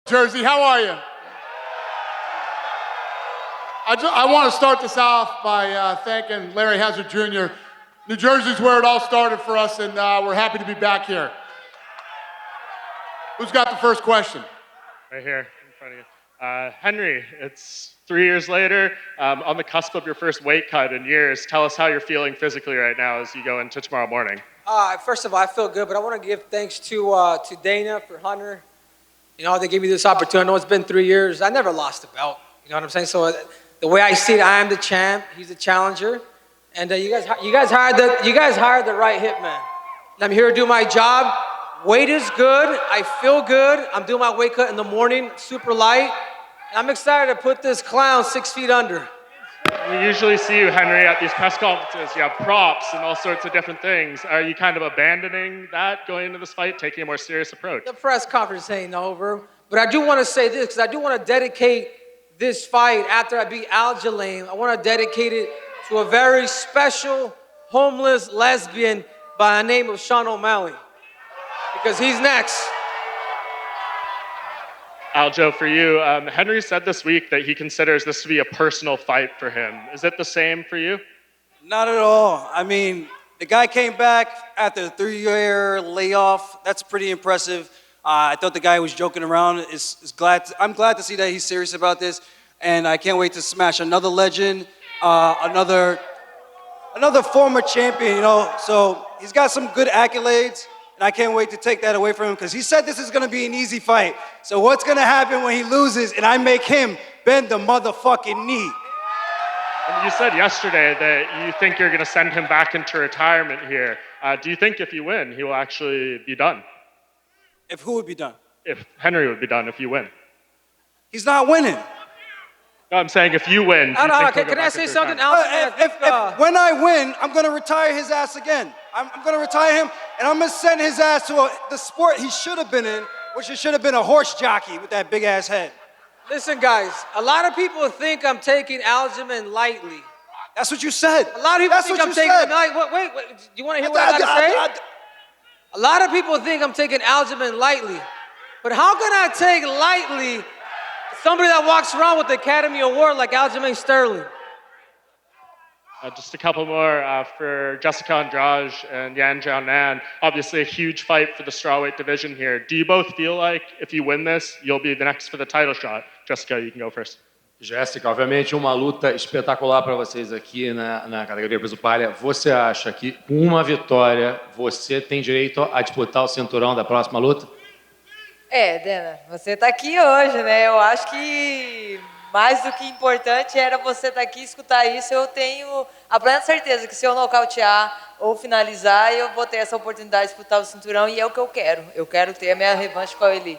Jersey, how are you? I want to start this off by thanking Larry Hazard Jr. New Jersey's where it all started for us, and we're happy to be back here. Who's got the first question? Right here in front of you. Henry, it's 3 years later, on the cusp of your first weight cut in years. Tell us how you're feeling physically right now as you go into tomorrow morning. First of all, I feel good, but I want to give thanks to Dana for Hunter. You know, they gave me this opportunity. I know it's been 3 years. I never lost the belt. You know what I'm saying? So the way I see it, I am the champ. He's the challenger, and you guys hired the right hitman. And I'm here to do my job. Weight is good. I feel good. I'm doing my weight cut in the morning, super light. And I'm excited to put this clown 6 feet under. We usually see you, Henry, at these press conferences. You have props and all sorts of different things. Are you kind of abandoning that going into this fight, taking a more serious approach? The press conference ain't over, but I do want to say this because I do want to dedicate this fight after I beat Aljamain. I want to dedicate it to a very special homeless lesbian by the name of Xiaonan, because he's next. Aljo, for you, Henry said this week that he considers this to be a personal fight for him. Is it the same for you? Not at all. I mean, the guy came back after a 3-year layoff. That's pretty impressive. I thought the guy was joking around. I'm glad to see that he's serious about this, and I can't wait to smash another legend, another former champion. You know, so he's got some good accolades. And I can't wait to take that away from him because he said this is going to be an easy fight. So what's going to happen when he loses and I make him bend the motherfucking knee? And you said yesterday that you think you're going to send him back into retirement here. Do you think if you win, he will actually be done? If who would be done? If Henry would be done if you win. He's not winning. No, I'm saying if you win. Can I say something else? When I win, I'm going to retire his ass again. I'm going to retire him, and I'm going to send his ass to the sport he should have been in, which it should have been a horse jockey with that big-ass head. Listen, guys, a lot of people think I'm taking Aljamain lightly. That's what you said. A lot of people think I'm taking him lightly. Wait, do you want to hear what I got to say? A lot of people think I'm taking Aljamain lightly. But how can I take lightly somebody that walks around with the Academy Award like Aljamain Sterling? Just a couple more for Jessica Andrade and Xiaonan. Obviously a huge fight for the strawweight division here. Do you both feel like if you win this, you'll be the next for the title shot? Jessica, you can go first. Jéssica, obviamente uma luta espetacular para vocês aqui na categoria peso palha. Você acha que com uma vitória você tem direito a disputar o cinturão da próxima luta? Dana, você está aqui hoje, né? Eu acho que mais do que importante era você estar aqui e escutar isso. Eu tenho a plena certeza que se eu nocautear ou finalizar, eu vou ter essa oportunidade de disputar o cinturão e é o que eu quero. Eu quero ter a minha revanche com a Eli.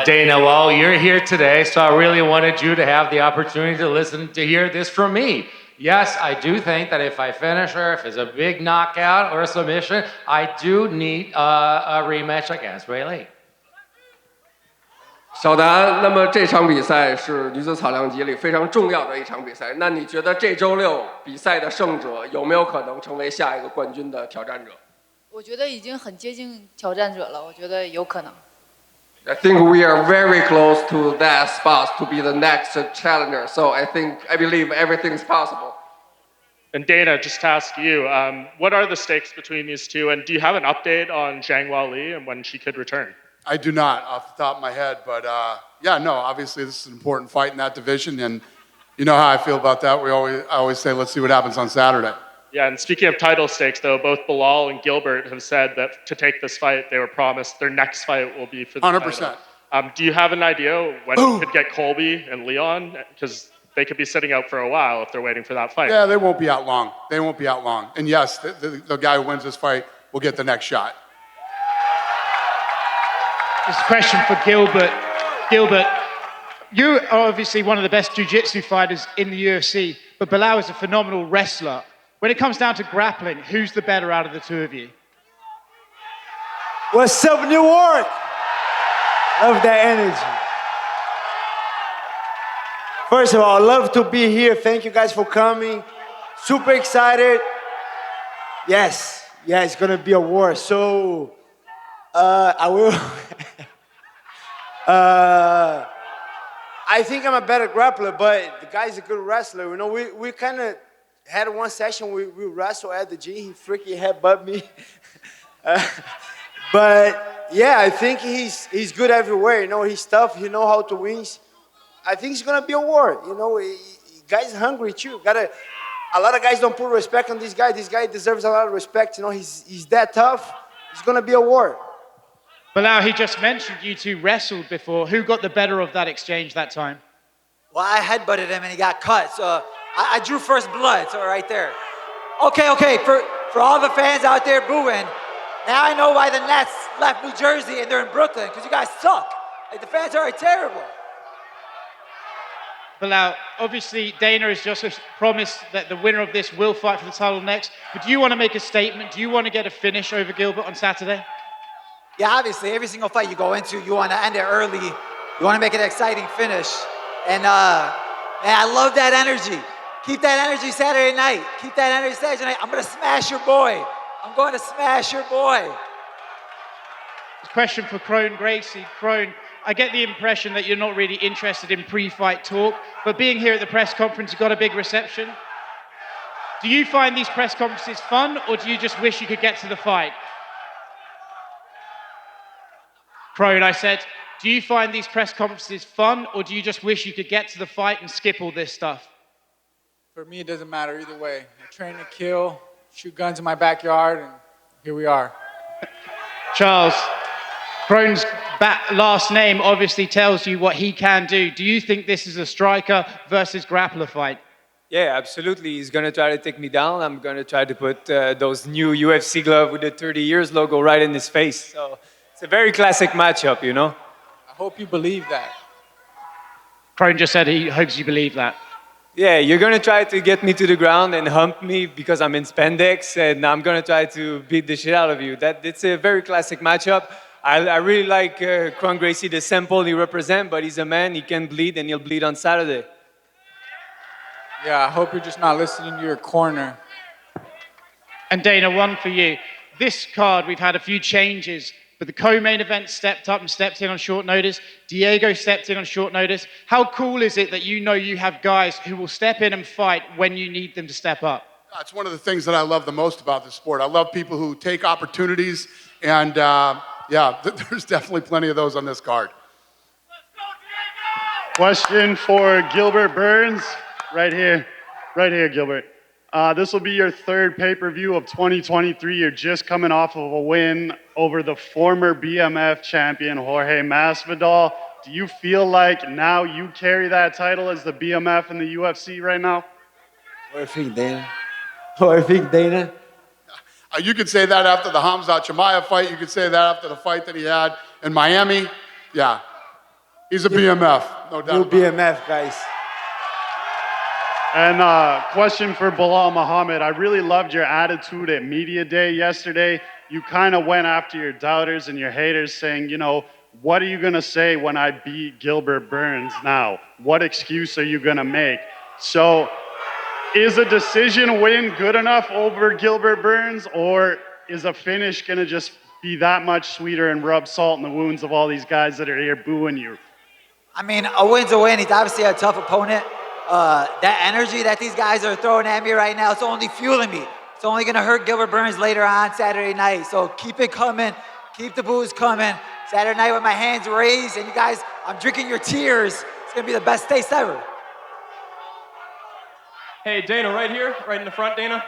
Dana, well, you're here today, so I really wanted you to have the opportunity to hear this from me. Yes, I do think that if I finish her, if it's a big knockout or a submission, I do need a rematch against Eli. 小达，那么这场比赛是女子草量级里非常重要的一场比赛。那你觉得这周六比赛的胜者有没有可能成为下一个冠军的挑战者？我觉得已经很接近挑战者了，我觉得有可能。I think we are very close to that spot to be the next challenger. So I believe everything is possible. And Dana, just to ask you, what are the stakes between these two? And do you have an update on Zhang Weili and when she could return? I do not, off the top of my head, but obviously this is an important fight in that division, and you know how I feel about that. I always say, let's see what happens on Saturday. Yeah, and speaking of title stakes, though, both Belal and Gilbert have said that to take this fight, they were promised their next fight will be for the 100%. title. Do you have an idea when you could get Colby and Leon? Because they could be sitting out for a while if they're waiting for that fight. Yeah, they won't be out long. And yes, the guy who wins this fight will get the next shot. This question for Gilbert. Gilbert, you are obviously one of the best jiu-jitsu fighters in the UFC, but Belal is a phenomenal wrestler. When it comes down to grappling, who's the better out of the two of you? What's up, New York? Love that energy. First of all, love to be here. Thank you guys for coming. Super excited. Yes, it's gonna be a war. So I will I think I'm a better grappler, but the guy's a good wrestler. You know, we kind of had one session, we wrestled at the gym. He freaking headbutted me. But yeah, I think he's good everywhere. You know, he's tough. He knows how to win. I think it's gonna be a war. You know, guy's hungry too. A lot of guys don't put respect on this guy. This guy deserves a lot of respect. You know, he's that tough. It's gonna be a war. Bilal, he just mentioned you two wrestled before. Who got the better of that exchange that time? Well, I headbutted him and he got cut. So I drew first blood, so right there. Okay, for all the fans out there booing, now I know why the Nets left New Jersey and they're in Brooklyn, because you guys suck. Like, the fans are terrible. Bilal, obviously Dana has just promised that the winner of this will fight for the title next, but do you want to make a statement? Do you want to get a finish over Gilbert on Saturday? Yeah, obviously, every single fight you go into, you want to end it early. You want to make an exciting finish. And man, I love that energy. Keep that energy Saturday night. Keep that energy Saturday night. I'm going to smash your boy. I'm going to smash your boy. Question for Kron, Gracie. Kron, I get the impression that you're not really interested in pre-fight talk, but being here at the press conference, you got a big reception. Do you find these press conferences fun, or do you just wish you could get to the fight? Kron, I said, do you find these press conferences fun, or do you just wish you could get to the fight and skip all this stuff? For me, it doesn't matter either way. I train to kill, shoot guns in my backyard, and here we are. Charles, Kron's last name obviously tells you what he can do. Do you think this is a striker versus grappler fight? Yeah, absolutely. He's going to try to take me down. I'm going to try to put those new UFC gloves with the 30 years logo right in his face. So it's a very classic matchup, you know? I hope you believe that. Kron just said he hopes you believe that. Yeah, you're going to try to get me to the ground and hump me because I'm in spandex, and I'm going to try to beat the shit out of you. It's a very classic matchup. I really like Kron Gracie, the sample he represents, but he's a man, he can bleed, and he'll bleed on Saturday. Yeah, I hope you're just not listening to your corner. And Dana, one for you. This card, we've had a few changes, but the co-main event stepped up and stepped in on short notice. Diego stepped in on short notice. How cool is it that you know you have guys who will step in and fight when you need them to step up? It's one of the things that I love the most about the sport. I love people who take opportunities, and yeah, there's definitely plenty of those on this card. Question for Gilbert Burns, right here, Gilbert. This will be your third pay-per-view of 2023. You're just coming off of a win over the former BMF champion, Jorge Masvidal. Do you feel like now you carry that title as the BMF in the UFC right now? What do you think, Dana? What do you think, Dana? You could say that after the Hamza Chimaev fight. You could say that after the fight that he had in Miami. Yeah, he's a BMF, no doubt. New BMF, guys. And question for Belal Muhammad. I really loved your attitude at Media Day yesterday. You kind of went after your doubters and your haters saying, you know, what are you going to say when I beat Gilbert Burns now? What excuse are you going to make? So is a decision win good enough over Gilbert Burns, or is a finish going to just be that much sweeter and rub salt in the wounds of all these guys that are here booing you? I mean, a win's a win. He's obviously a tough opponent. That energy that these guys are throwing at me right now, it's only fueling me. It's only going to hurt Gilbert Burns later on Saturday night. So keep it coming. Keep the boos coming. Saturday night with my hands raised, and you guys, I'm drinking your tears. It's going to be the best taste ever. Hey, Dana, right here, right in the front, Dana.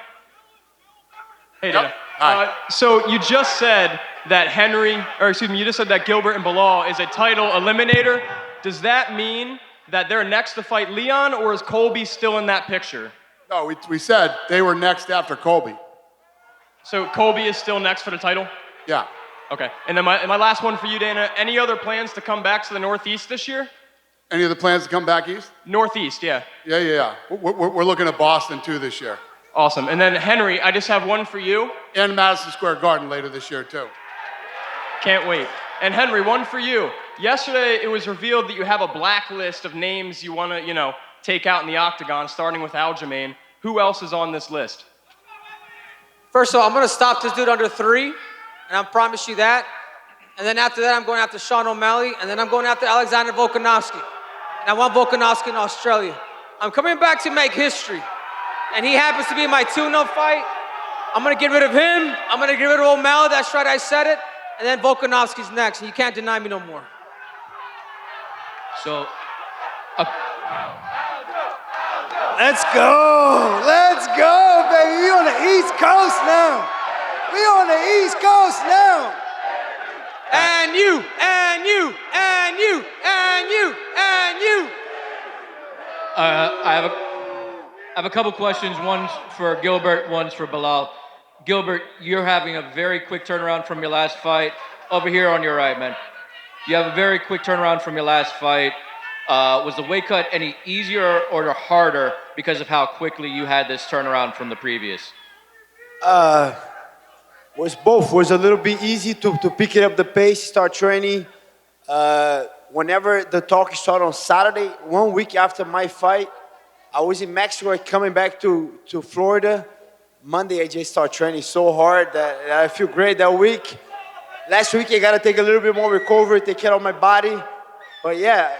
Hey, Dana. Hi. So you just said that you just said that Gilbert and Belal is a title eliminator. Does that mean that they're next to fight Leon, or is Colby still in that picture? No, we said they were next after Colby. So Colby is still next for the title? Yeah. Okay. And then my last one for you, Dana. Any other plans to come back to the Northeast this year? Any other plans to come back east? Northeast, yeah. Yeah. We're looking at Boston too this year. Awesome. And then Henry, I just have one for you. And Madison Square Garden later this year too. Can't wait. And Henry, one for you. Yesterday, it was revealed that you have a blacklist of names you want to, take out in the octagon, starting with Aljamain. Who else is on this list? First of all, I'm going to stop this dude under 3, and I promise you that. And then after that, I'm going after Sean O'Malley, and then I'm going after Alexander Volkanovski. And I want Volkanovski in Australia. I'm coming back to make history. And he happens to be my tune-up fight. I'm gonna get rid of him. I'm gonna get rid of O'Malley, that's right, I said it. And then Volkanovski's next, and you can't deny me no more. So, Let's go, baby. We on the East Coast now. We on the East Coast now. And you, and you, and you, and you, and you. I have a couple questions. One's for Gilbert, one's for Belal. Gilbert, you're having a very quick turnaround from your last fight. Over here on your right, man. You have a very quick turnaround from your last fight. Was the weight cut any easier or harder because of how quickly you had this turnaround from the previous? Was both. Was a little bit easy to pick it up the pace, start training. Whenever the talk started on Saturday, 1 week after my fight, I was in Mexico coming back to Florida. Monday, I just started training so hard that I feel great that week. Last week, I got to take a little bit more recovery, take care of my body. But yeah,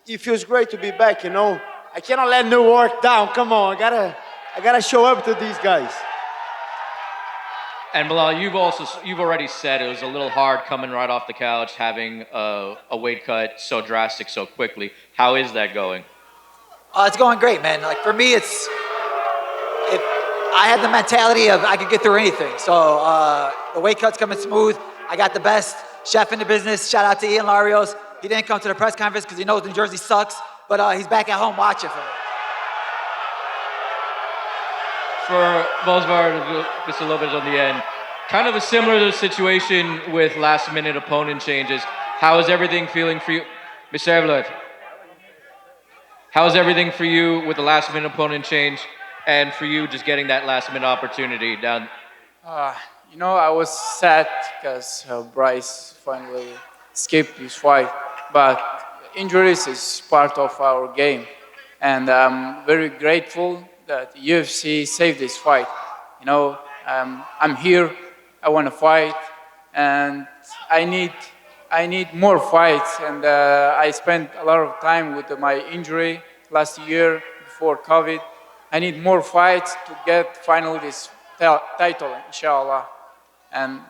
it feels great to be back, you know. I cannot let New York down. Come on, I gotta show up to these guys. And Belal, you've already said it was a little hard coming right off the couch, having a weight cut so drastic so quickly. How is that going? It's going great, man. Like for me, I had the mentality of I could get through anything. So the weight cut's coming smooth. I got the best chef in the business. Shout out to Ian Larios. He didn't come to the press conference because he knows New Jersey sucks, but he's back at home watching for me. For Movsar, just a little bit on the end, kind of a similar situation with last-minute opponent changes. How is everything feeling for you, Mr. Evloev? How is everything for you with the last-minute opponent change, and for you just getting that last-minute opportunity down? You know, I was sad because Bryce finally escaped his fight, but injuries is part of our game, and I'm very grateful that UFC saved this fight. You know, I'm here, I want to fight, and I need more fights, and I spent a lot of time with my injury last year before COVID. I need more fights to get finally this title, inshallah. And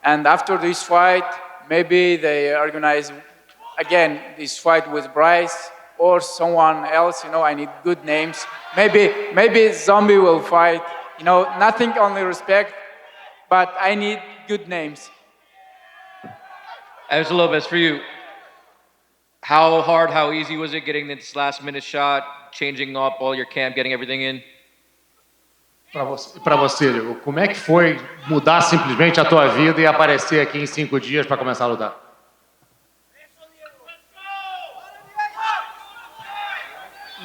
after this fight, maybe they organize again this fight with Bryce or someone else. You know, I need good names. Maybe Zombie will fight. You know, nothing only respect, but I need good names. Mr. Lopes, for you, how hard, how easy was it getting this last-minute shot, changing up all your camp, getting everything in? Para você, Diego, como é que foi mudar simplesmente a tua vida e aparecer aqui em 5 dias para começar a lutar?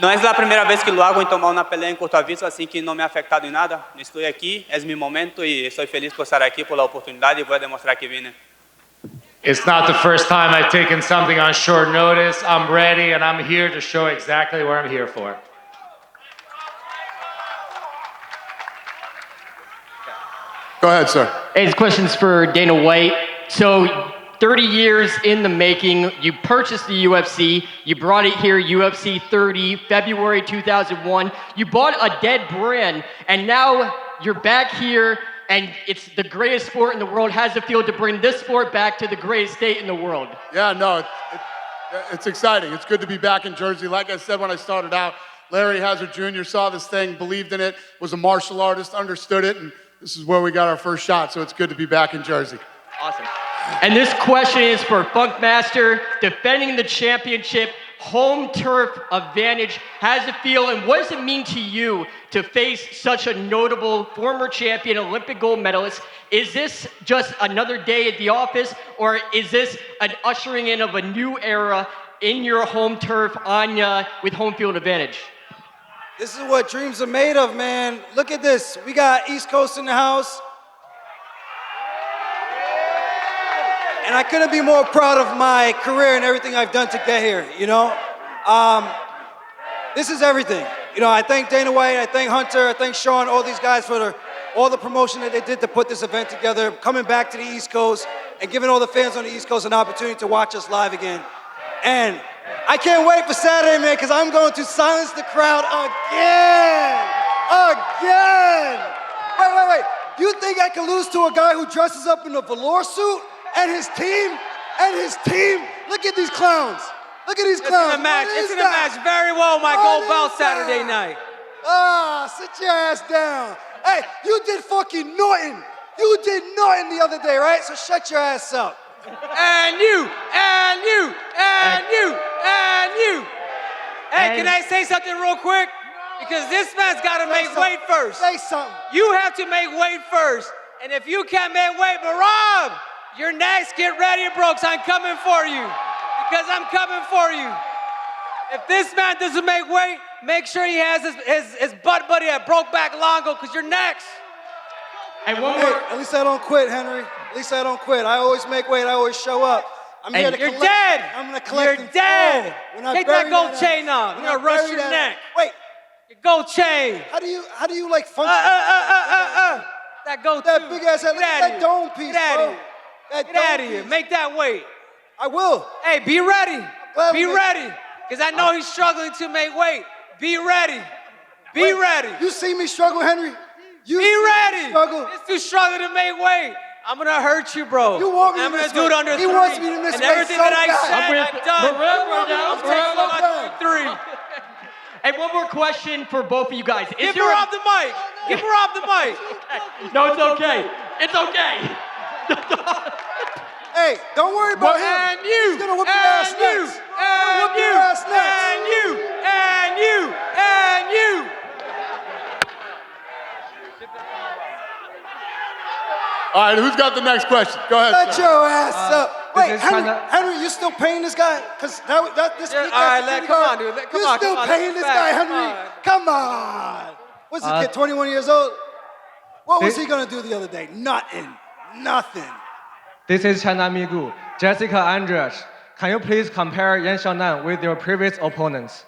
No es la primera vez que lo hago en tomar una pelea en corto aviso, así que no me ha afectado en nada. Estoy aquí, es mi momento y estoy feliz por estar aquí, por la oportunidad y voy a demostrar que vine. It's not the first time I've taken something on short notice. I'm ready and I'm here to show exactly what I'm here for. Go ahead, sir. Hey, this question's for Dana White. So, 30 years in the making, you purchased the UFC, you brought it here, UFC 30, February 2001. You bought a dead brand, and now you're back here, and it's the greatest sport in the world. How's it feel to bring this sport back to the greatest state in the world? Yeah, no, it's exciting. It's good to be back in Jersey. Like I said when I started out, Larry Hazard Jr. saw this thing, believed in it, was a martial artist, understood it, and this is where we got our first shot, so it's good to be back in Jersey. Awesome. And this question is for Funkmaster, defending the championship, home turf advantage. How does it feel, and what does it mean to you to face such a notable former champion, Olympic gold medalist? Is this just another day at the office, or is this an ushering in of a new era in your home turf with home field advantage? This is what dreams are made of, man. Look at this. We got East Coast in the house. And I couldn't be more proud of my career and everything I've done to get here, you know? This is everything. You know, I thank Dana White, I thank Hunter, I thank Sean, all these guys for all the promotion that they did to put this event together, coming back to the East Coast, and giving all the fans on the East Coast an opportunity to watch us live again. And I can't wait for Saturday, man, because I'm going to silence the crowd again. Again. Wait. You think I can lose to a guy who dresses up in a velour suit and his team? Look at these clowns. Look at these clowns. It's in a match very well my gold belt Saturday night. Sit your ass down. Hey, you did fucking nothing. You did nothing the other day, right? So shut your ass up. And you. Hey, can I say something real quick? Because this man's got to make weight first. Say something. You have to make weight first. And if you can't make weight, Marab, you're next. Get ready, Brooks. I'm coming for you. Because I'm coming for you. If this man doesn't make weight, make sure he has his butt buddy at Brokeback Longo, because you're next. And one more. At least I don't quit, Henry. At least I don't quit. I always make weight. I always show up. I'm here to You're collect. dead. I'm going to collect. You're dead. Take that gold chain off. I'm When I going to rush bury your that- neck. Wait. Your gold chain. How do you like function? That gold That big ass head. Look at that dome piece, Get out bro. of here. That Get out dome of here. piece. Make that weight. I will. Hey, be ready. Gladly. Be ready. Because I know he's struggling to make weight. Be ready. Be ready. You see me struggle, Henry? You Be see me ready. struggle? It's too struggling to make weight. I'm gonna hurt you, bro. You want me I'm to gonna miss do it weight. under He three. wants me to miss and weight everything so that I bad. said, I've done. I'm taking so on bad. three. And one more question for both of you guys. Is Give there her a- off the mic. Give her off the mic. No, it's okay. It's okay. Hey, don't worry about him. And you. He's gonna whoop your ass And you. next. And Whoop your you. ass next. And you. And you. And you. All right, who's got the next question? Go ahead. Shut sir. your ass up. Wait, is Henry, kinda- Henry, you still paying this guy? Because this Yeah, week all right, security come guard, on, dude. Come you on, still come on. paying That's this a guy, fact. Henry? Come on. What's this kid, 21 years old? What was he gonna do the other day? Nothing. This is China Migu. Jessica Andrade, can you please compare Yan Xiaonan with your previous opponents?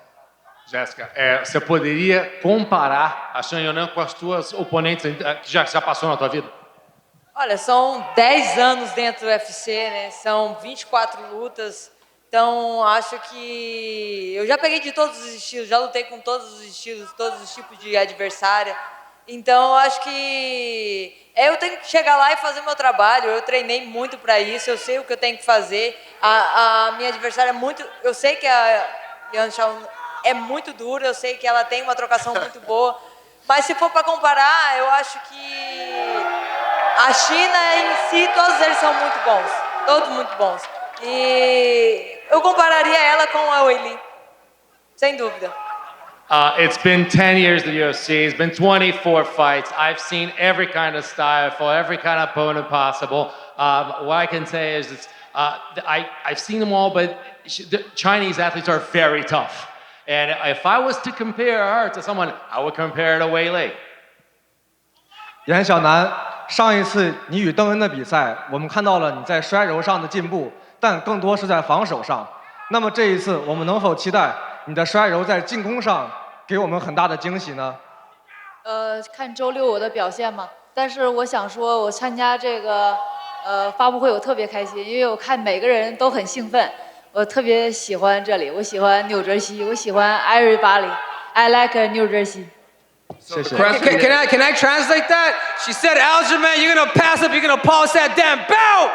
Jéssica, você poderia comparar a Xiaonan com as tuas oponentes que já passou na tua vida? Olha, são 10 anos dentro do UFC, né? São 24 lutas. Então, acho que eu já peguei de todos os estilos, já lutei com todos os estilos, todos os tipos de adversária. Então, acho que eu tenho que chegar lá e fazer o meu trabalho. Eu treinei muito para isso, eu sei o que eu tenho que fazer. A minha adversária é muito... Eu sei que a Yan Xiaonan é muito dura, eu sei que ela tem uma trocação muito boa. Mas se for para comparar, eu acho que a China em si, todos eles são muito bons. Todos muito bons. E eu compararia ela com a Weili, sem dúvida. It's been 10 years in the UFC. It's been 24 fights. I've seen every kind of style, for every kind of opponent possible. What I can say is I've seen them all, but the Chinese athletes are very tough. And if I was to compare her to someone, I would compare her to Weili. 严小南，上一次你与邓恩的比赛，我们看到了你在摔柔上的进步，但更多是在防守上。那么这一次，我们能否期待你的摔柔在进攻上给我们很大的惊喜呢？看周六我的表现嘛。但是我想说，我参加这个发布会，我特别开心，因为我看每个人都很兴奋。我特别喜欢这里，我喜欢纽泽西，我喜欢 everybody。I like New Jersey。谢谢。Can I translate that? She said, Aljamain, you're gonna pass up, you're gonna pause that damn belt!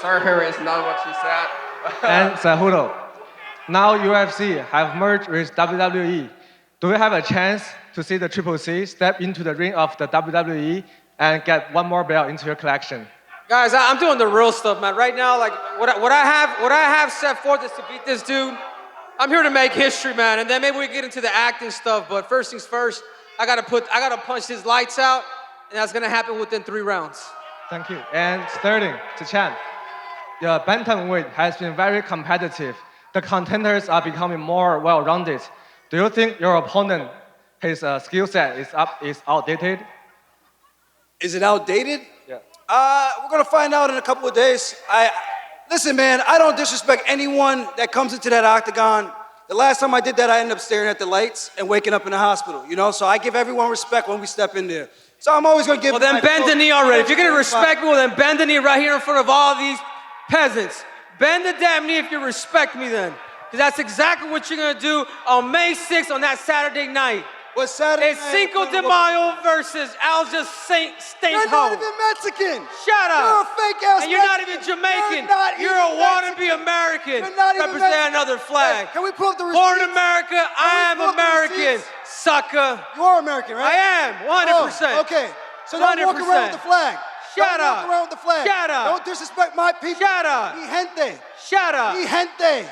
Sorry, Harry, it's not what she said. And Cejudo, now UFC have merged with WWE. Do we have a chance to see the Triple C step into the ring of the WWE and get one more belt into your collection? Guys, I'm doing the real stuff, man. Right now, like what I have set forth is to beat this dude. I'm here to make history, man, and then maybe we get into the acting stuff. But first things first, I gotta punch his lights out, and that's gonna happen within 3 rounds. Thank you. And Sterling, to Chan, the bantamweight has been very competitive. The contenders are becoming more well-rounded. Do you think your opponent, his skill set is outdated? Is it outdated? Yeah. We're gonna find out in a couple of days. Listen, man, I don't disrespect anyone that comes into that octagon The last time I did that, I ended up staring at the lights and waking up in the hospital, you know? So I give everyone respect when we step in there. So I'm always gonna give. Well, then bend the knee already. If you're gonna respect me, well, then bend the knee right here in front of all these peasants. Bend the damn knee if you respect me then. Because that's exactly what you're gonna do on May 6th on that Saturday night. What's Saturday It's night? Cinco de Mayo versus Alja You're not even Mexican. Shut up. You're a fake ass And you're not Mexican. even Jamaican. You're not a even wannabe American. You're not even Represent Mexican. another flag. Hey, can we pull up the receipts? Born in America, I am pull up the American. receipts? Sucker. You are American, right? I am, 100%. Oh, okay. So don't walk around with the flag. Shut don't up. walk around with the flag. Shut up. Don't disrespect my people. Shut up. Mi gente. Shut up. Mi gente.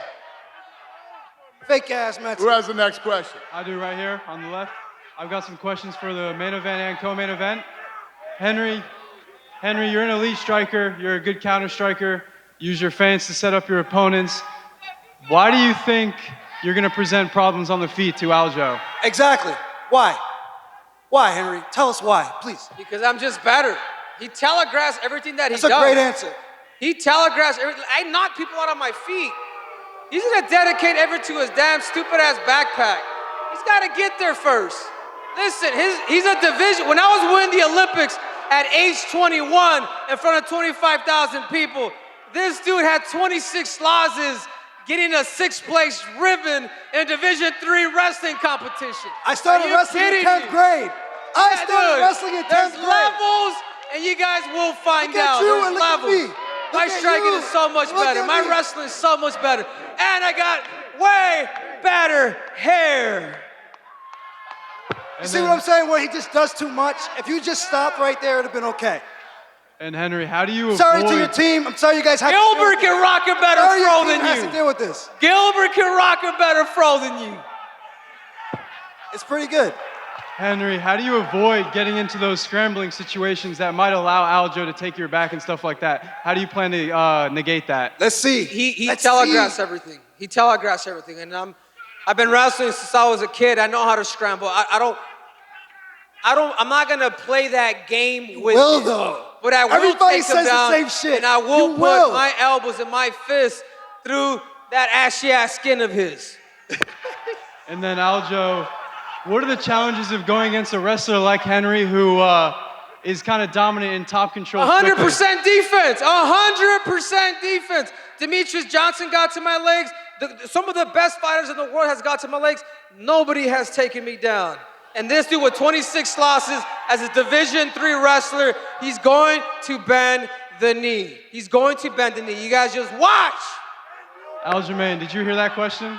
Fake ass Mexican. Who has the next question? I do right here on the left. I've got some questions for the main event and co-main event. Henry, you're an elite striker. You're a good counter striker. Use your feints to set up your opponents. Why do you think you're going to present problems on the feet to Aljo? Exactly. Why? Why, Henry? Tell us why, please. Because I'm just better. He telegraphs everything that he That's does. a great answer. He telegraphs everything. I knock people out on my feet. He's gonna dedicate everything to his damn stupid ass backpack. He's gotta get there first. Listen, he's a division. When I was winning the Olympics at age 21 in front of 25,000 people, this dude had 26 losses, getting a 6th place ribbon in a Division III wrestling competition. I started wrestling in 10th grade. I started wrestling in 10th grade. There's levels, and you guys will find Look at out. you There's and look at levels. me. My Look at striking you. is so much Look better. at My me. wrestling is so much better. And I got way better hair. You see what I'm saying? Where he just does too much? If you just stopped right there, it would have been okay. And Henry, how do you avoid... Sorry to your team. I'm sorry you guys have Gilbert can rock a better Sorry your throw team than has you. to deal with this. Gilbert can rock a better throw than you. It's pretty good. Henry, how do you avoid getting into those scrambling situations that might allow Aljo to take your back and stuff like that? How do you plan to negate that? Let's see. He telegraphs everything. He telegraphs everything. And I've been wrestling since I was a kid. I know how to scramble. I'm not gonna play that game with will, you. though. But I will Everybody take him says the down, same shit. and I will You put will. my elbows and my fists through that ashy ass skin of his. And then Aljo, what are the challenges of going against a wrestler like Henry who is kind of dominant in top control? 100% defense. 100% defense. Demetrius Johnson got to my legs. Some of the best fighters in the world has got to my legs. Nobody has taken me down. And this dude with 26 losses as a Division III wrestler, he's going to bend the knee. He's going to bend the knee. You guys just watch. Aljamain, did you hear that question?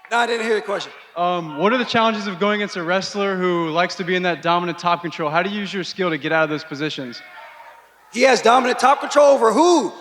No, I didn't hear the question. What are the challenges of going against a wrestler who likes to be in that dominant top control? How do you use your skill to get out of those positions? He has dominant top control over who?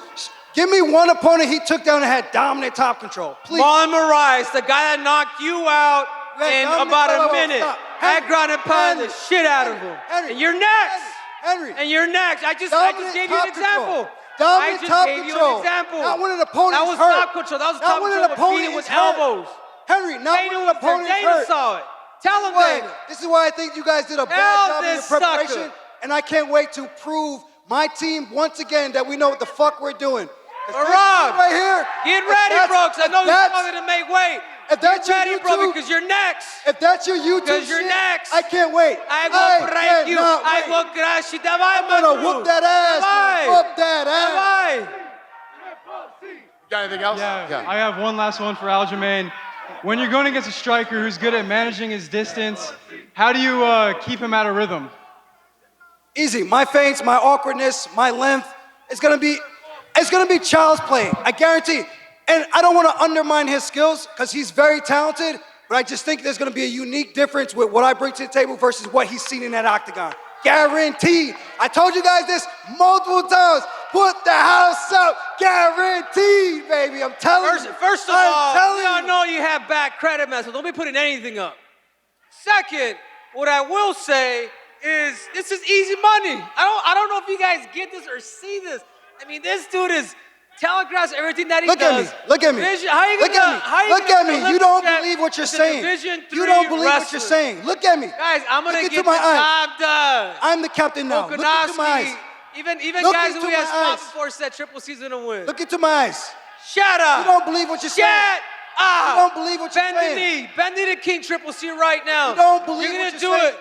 Give me one opponent he took down and had dominant top control, please. Marlon Moraes, the guy that knocked you out in about a minute. I ground and pound the shit out of him. And you're next. Henry. And you're next. I just gave you an example. Dominant I just top gave you control. an example. Not when an opponent That is was hurt. top control. That was Not top when control. an opponent Beating with is hurt. elbows. Henry, not when an opponent is Dana hurt. saw it. Tell him, Why? Dana. This is why I think you guys did a bad Tell job in your this preparation. sucker. And I can't wait to prove my team once again that we know what the fuck we're doing. Marab, right here. Get ready, bro, because I know you're struggling to make weight. If that's Get your ready, bro, YouTube- because you're next. If that's your YouTube Because you're shit, next. I can't wait. I will break you. cannot I wait. will crush you. Давай, I'm gonna whoop that ass. Давай. Whoop that ass. Давай. Got anything else? Yeah, I have one last one for Aljamain. When you're going against a striker who's good at managing his distance, how do you keep him out of rhythm? Easy. My feints, my awkwardness, my length, it's gonna be child's play. I guarantee. And I don't want to undermine his skills because he's very talented, but I just think there's gonna be a unique difference with what I bring to the table versus what he's seen in that octagon. Guaranteed. I told you guys this multiple times. Put the house up. Guaranteed, baby. I'm telling you. First of all, we all know you have bad credit, man, so don't be putting anything up. Second, what I will say is this is easy money. I don't know if you guys get this or see this. I mean, this dude is telegraphs everything that he Look does. at me. Look at me. How you Look gonna, at how me. you Look gonna at me. deliver You don't that believe what you're as a saying. Division You III don't believe what wrestler? you're saying. Look at me. Guys, I'm gonna Look get into the my eyes. job done. I'm the captain now. Look into my eyes. Even Look guys who into we had my eyes. stopped before said triple season to win. Look into my eyes. Shut up. You don't believe what you're saying. Shut You don't believe what you're Bend saying. the knee. Bend the knee to King Triple C right now. You don't believe You're what gonna you're do saying. it.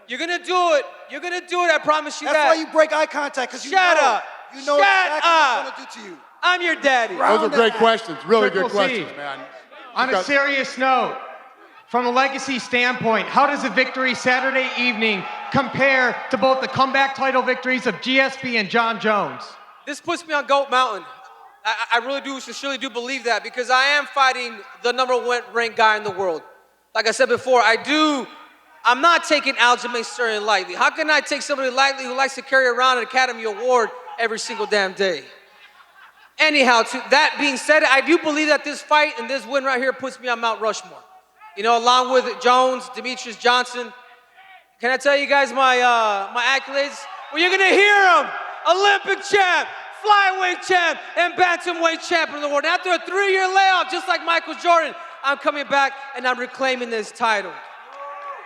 You're gonna do it. You're gonna do it. I promise you That's that. why you break eye contact, because you Shut know. up. You know Shut exactly what up. I'm going to do to you. I'm your daddy. Those are great questions. Really Triple good C. questions, man. On a serious note, from a legacy standpoint, how does a victory Saturday evening compare to both the comeback title victories of GSP and John Jones? This puts me on GOAT Mountain. I really do, sincerely do believe that, because I am fighting the #1 ranked guy in the world. Like I said before, I'm not taking Aljamain Sterling lightly. How can I take somebody lightly who likes to carry around an Academy Award every single damn day? Anyhow, that being said, I do believe that this fight and this win right here puts me on Mount Rushmore. You know, along with Jones, Demetrius Johnson. Can I tell you guys my accolades? Well, you're gonna hear them. Olympic champ, flyweight champ, and bantamweight champion of the world. After a 3-year layoff, just like Michael Jordan, I'm coming back and I'm reclaiming this title.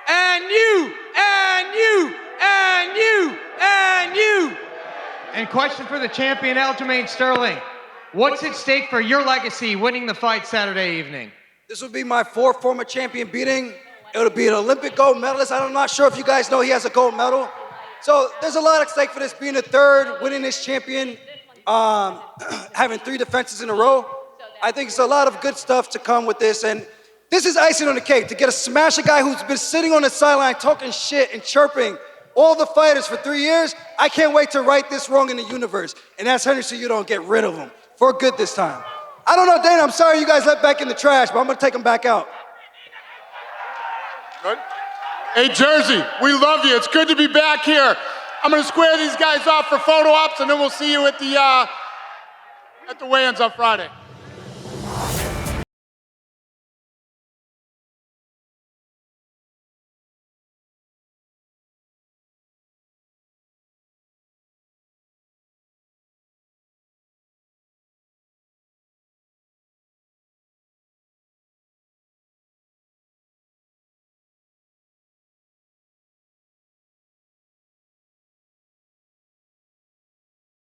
And you, and you, and you, and you. And question for the champion, Aljamain Sterling. What's at stake for your legacy winning the fight Saturday evening? This would be my 4th former champion beating. It would be an Olympic gold medalist. I'm not sure if you guys know he has a gold medal. So there's a lot at stake for this, being a 3rd, winning this champion, having 3 defenses in a row. I think it's a lot of good stuff to come with this. And this is icing on the cake, to get to smash a guy who's been sitting on the sideline talking shit and chirping all the fighters for 3 years. I can't wait to right this wrong in the universe. And that's Henry Cejudo, and get rid of him for good this time. I don't know, Dana, I'm sorry you guys let back in the trash, but I'm gonna take him back out. Good. Hey, Jersey, we love you. It's good to be back here. I'm gonna square these guys off for photo ops, and then we'll see you at the weigh-ins on Friday.